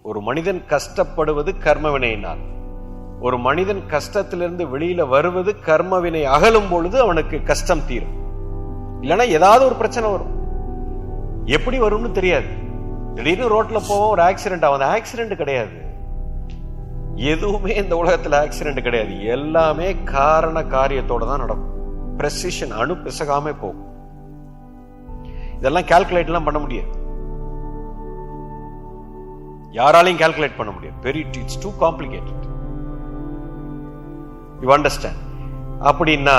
ஒரு மனிதன் கஷ்டப்படுவது கர்மவினையினால். ஒரு மனிதன் கஷ்டத்திலிருந்து வெளியில வருவது கர்மவினை அகலும் பொழுது அவனுக்கு கஷ்டம் தீரும். இல்லைன்னா ஏதாவது ஒரு பிரச்சனை வரும். எப்படி வரும்னு தெரியாது. திடீர்னு ரோட்ல போவோம், ஒரு ஆக்சிடென்ட் ஆகும். ஆக்சிடென்ட் கிடையாது. எதுவுமே இந்த உலகத்துல ஆக்சிடென்ட் கிடையாது. எல்லாமே காரண காரியத்தோட தான் நடக்கும். பிரெசிஷன், அணு பிசகாம போகும். இதெல்லாம் கால்குலேட் எல்லாம் பண்ண முடியாது. யாராலையும் கால்குலேட் பண்ண முடியாது. Very it's too complicated. You understand? அப்படின்னா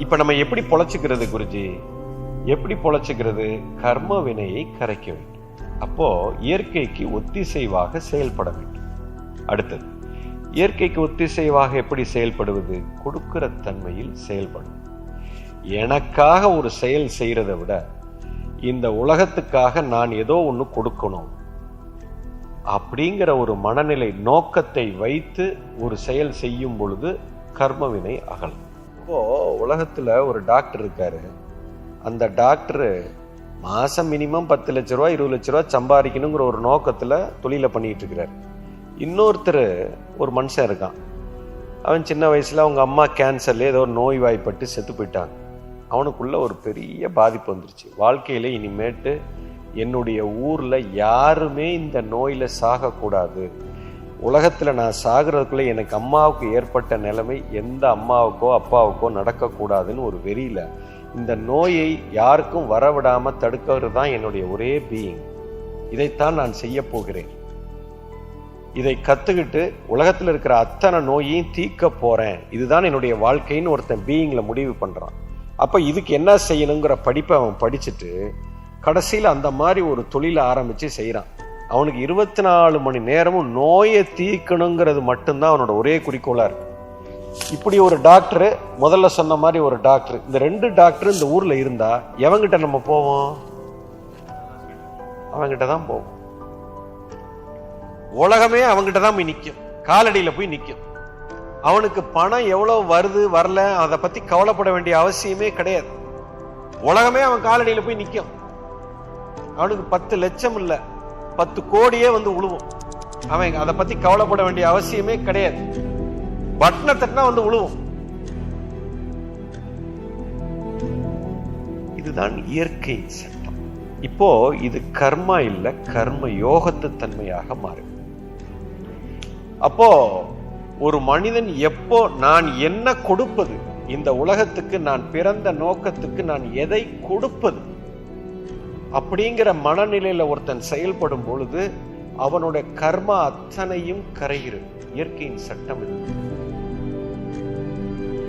இப்ப நம்ம எப்படி பொழைச்சுக்கிறது குருஜி? எப்படி பொழைச்சுக்கிறது? கர்ம வினையை கரைக்க வேண்டும். அப்போ இயற்கைக்கு ஒத்திசைவாக செயல்பட வேண்டும். அடுத்தது, இயற்கைக்கு ஒத்திசைவாக எப்படி செயல்படுவது? கொடுக்கிற தன்மையில் செயல்படும். எனக்காக ஒரு செயல் செய்யறதை விட இந்த உலகத்துக்காக நான் ஏதோ ஒண்ணு கொடுக்கணும் அப்படிங்கிற ஒரு மனநிலை, நோக்கத்தை வைத்து ஒரு செயல் செய்யும் பொழுது கர்மவினை அகலும். இப்போ உலகத்துல ஒரு டாக்டர் இருக்காரு. அந்த டாக்டர் மாசம் மினிமம் 10 லட்ச ரூபா 20 லட்ச ரூபா சம்பாதிக்கணுங்கிற ஒரு நோக்கத்துல தொழிலை பண்ணிட்டு இருக்கிறார். இன்னொருத்தர் ஒரு மனுஷன் இருக்கான். அவன் சின்ன வயசுல அவங்க அம்மா கேன்சர்ல ஏதோ ஒரு நோய் வாய்ப்பட்டு செத்து போயிட்டாங்க. அவனுக்குள்ள ஒரு பெரிய பாதிப்பு வந்துருச்சு. வாழ்க்கையில இனிமேட்டு என்னுடைய ஊர்ல யாருமே இந்த நோயில சாகக்கூடாது, உலகத்துல நான் சாகிறதுக்குள்ள எனக்கு அம்மாவுக்கு ஏற்பட்ட நிலைமை எந்த அம்மாவுக்கோ அப்பாவுக்கோ நடக்கக்கூடாதுன்னு ஒரு வெறியில இந்த நோயை யாருக்கும் வரவிடாம தடுக்கிறது தான் என்னுடைய ஒரே பீயிங். இதைத்தான் நான் செய்ய போகிறேன். இதை கத்துக்கிட்டு உலகத்துல இருக்கிற அத்தனை நோயையும் தீர்க்க போறேன். இதுதான் என்னுடைய வாழ்க்கைன்னு ஒருத்தன் பீயிங்ல முடிவு பண்றான். அப்ப இதுக்கு என்ன செய்யணுங்கிற படிப்பை அவன் படிச்சுட்டு கடைசியில் அந்த மாதிரி ஒரு தொழிலை ஆரம்பிச்சு செய்யறான். அவனுக்கு 24 மணி நேரமும் நோயை தீர்க்கணுங்கிறது மட்டும்தான் அவனோட ஒரே குறிக்கோளா இருக்கு. இப்படி ஒரு டாக்டர், முதல்ல சொன்ன மாதிரி ஒரு டாக்டர், இந்த 2 டாக்டர் இந்த ஊர்ல இருந்தா எவங்கிட்ட நம்ம போவோம்? அவங்கிட்ட தான் போவோம். உலகமே அவங்கிட்ட தான் போய் நிற்கும், காலடியில போய் நிற்கும். அவனுக்கு பணம் எவ்வளவு வருது வரல அதை பத்தி கவலைப்பட வேண்டிய அவசியமே கிடையாது. உலகமே அவன் காலடியில போய் நிற்கும். அவனுக்கு 10 லட்சம் இல்ல 10 கோடியே வந்து உழுவும். அவன் அதை பத்தி கவலைப்பட வேண்டிய அவசியமே கிடையாது. பட்டனை தட்டினா வந்து உழுவும். இதுதான் இயற்கை சட்டம். இப்போ இது கர்மா இல்ல, கர்ம யோகத்து தன்மையாக மாறு. அப்போ ஒரு மனிதன் எப்போ நான் என்ன கொடுப்பது, இந்த உலகத்துக்கு நான் பிறந்த நோக்கத்துக்கு நான் எதை கொடுப்பது அப்படிங்கிற மனநிலையில ஒருத்தன் செயல்படும் பொழுது அவனுடைய கர்மா அத்தனையும் கரைகிறது. இயற்கையின் சட்டம் இது.